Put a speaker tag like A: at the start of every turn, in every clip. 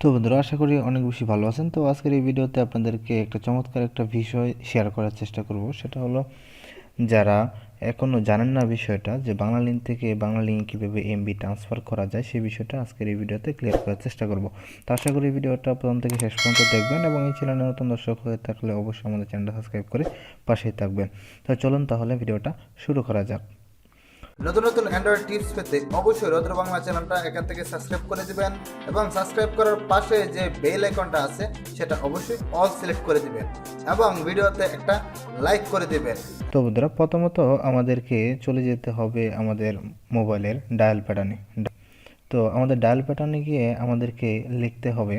A: তো বন্ধুরা, আশা করি অনেক বেশি ভালো আছেন। তো আজকের এই ভিডিওতে আপনাদেরকে একটা চমৎকার একটা বিষয় শেয়ার করার চেষ্টা করব। সেটা হলো, যারা এখনও জানেন না বিষয়টা যে বাংলালিংক থেকে বাংলালিংকে কীভাবে এমবি ট্রান্সফার করা যায়, সেই বিষয়টা আজকের এই ভিডিওতে ক্লিয়ার করার চেষ্টা করব। তো আশা করি ভিডিওটা প্রথম থেকে শেষ পর্যন্ত দেখবেন, এবং এই চ্যানেলে নতুন দর্শক হয়ে থাকলে অবশ্যই আমাদের চ্যানেলটা সাবস্ক্রাইব করে পাশেই থাকবেন। তো চলুন তাহলে ভিডিওটা শুরু করা যাক।
B: নতুন নতুন অ্যান্ড্রয়েড টিপস পেতে অবশ্যই রৌদ্র বাংলা চ্যানেলটা এখান থেকে সাবস্ক্রাইব করে দিবেন, এবং সাবস্ক্রাইব করার পাশে যে বেল আইকনটা আছে সেটা অবশ্যই অল সিলেক্ট করে দিবেন, এবং ভিডিওতে একটা লাইক করে দিবেন।
A: তো বন্ধুরা, প্রথমত আমাদেরকে চলে যেতে হবে আমাদের মোবাইলের ডায়াল প্যাটার্নে। তো আমাদের ডায়াল প্যাটার্নে গিয়ে আমাদেরকে লিখতে হবে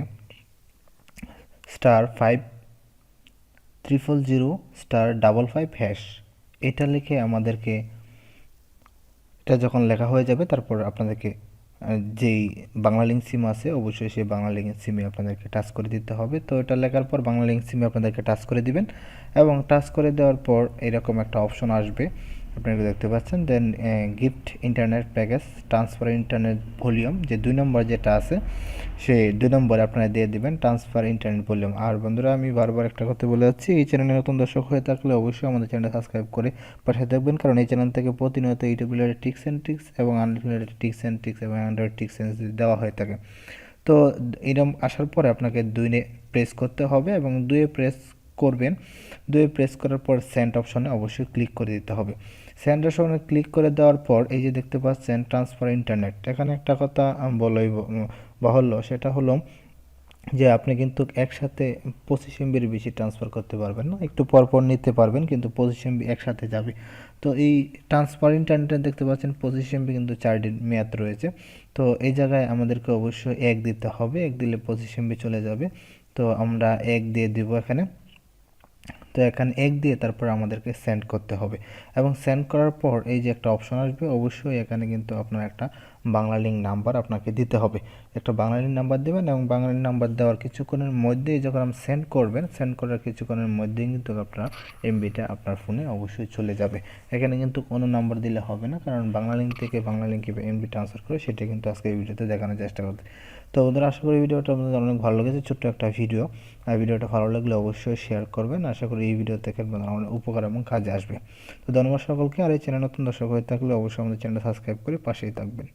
A: *500*555#। এটা লিখে আমাদেরকে, এটা যখন লেখা হয়ে যাবে তারপর আপনাদেরকে যেই বাংলালিংক সিম আছে অবশ্যই সেই বাংলালিংক সিমে আপনাদেরকে টাচ করে দিতে হবে। তো এটা লেখার পর বাংলালিংক সিমে আপনাদেরকে টাচ করে দিবেন, এবং টাচ করে দেওয়ার পর এরকম একটা অপশন আসবে, আপনারা দেখতে পাচ্ছেন। Then gift internet package transfer internet volume, যে 2 নম্বর যেটা আছে সেই 2 নম্বরে আপনারা দিয়ে দিবেন ট্রান্সফার ইন্টারনেট ভলিউম। আর বন্ধুরা, আমি বারবার একটা কথা বলে যাচ্ছি, এই চ্যানেলে নতুন দর্শক হয়ে থাকলে অবশ্যই আমাদের চ্যানেলটা সাবস্ক্রাইব করে পাশে থাকবেন, কারণ এই চ্যানেল থেকে প্রতিনিয়ত YouTube related tips and tricks এবং unlimited related tips and tricks এবং অ্যান্ড্রয়েড টিপস অ্যান্ড দেওয়া হয়ে থাকে। তো এরকম আসার পরে আপনাকে 2 প্রেস করতে হবে, এবং 2 প্রেস করবেন। 2 প্রেস করার পর সেন্ড অপশনে অবশ্যই ক্লিক করে দিতে হবে। সেন্ড অপশনে ক্লিক করে দেওয়ার পর এই যে দেখতে পাচ্ছেন ট্রান্সফার ইন্টারনেট, এখানে একটা কথা বলাই বাহুল্য, সেটা হলো যে আপনি কিন্তু একসাথে 25 এমবির বেশি ট্রান্সফার করতে পারবেন না, একটু পরপর নিতে পারবেন, কিন্তু 25 এমবি একসাথে যাবে। তো এই ট্রান্সফার ইন্টারনেটে দেখতে পাচ্ছেন 25 এমবি কিন্তু 4 দিন মেয়াদ রয়েছে। তো এই জায়গায় আমাদেরকে অবশ্যই 1 দিতে হবে, 1 দিলে 25 এমবি চলে যাবে। তো আমরা 1 দিয়ে দিব এখানে। তো এখানে 1 দিয়ে তারপর আমাদেরকে সেন্ড করতে হবে, এবং সেন্ড করার পর এই যে একটা অপশন আসবে, অবশ্যই এখানে কিন্তু আপনার একটা বাংলালিংক নাম্বার আপনাকে দিতে হবে। একটা বাংলালিংক নাম্বার দেবেন, এবং বাংলালিংক নাম্বার দেওয়ার কিছুক্ষণের মধ্যেই যখন আপনি সেন্ড করবেন, সেন্ড করার কিছুক্ষণের মধ্যেই কিন্তু আপনার এমবিটা আপনার ফোনে অবশ্যই চলে যাবে। এখানে কিন্তু কোনো নাম্বার দিলে হবে না, কারণ বাংলালিংক থেকে বাংলালিংকে এমবি ট্রান্সফার করে সেটা কিন্তু আজকে এই ভিডিওতে দেখানোর চেষ্টা করতে। তো বন্ধুরা, আশা করি ভিডিওটা আপনাদের অনেক ভালো লেগেছে, ছোট্ট একটা ভিডিও। আর ভিডিওটা ভালো লাগলে অবশ্যই শেয়ার করবেন। আশা করি এই ভিডিও থেকে আপনাদের অনেক উপকার এবং কাজে আসবে। তো ধন্যবাদ সকলকে। আর এই চ্যানেল নতুন দর্শক হয়ে থাকলে অবশ্যই আমাদের চ্যানেলটা সাবস্ক্রাইব করে পাশেই থাকবেন।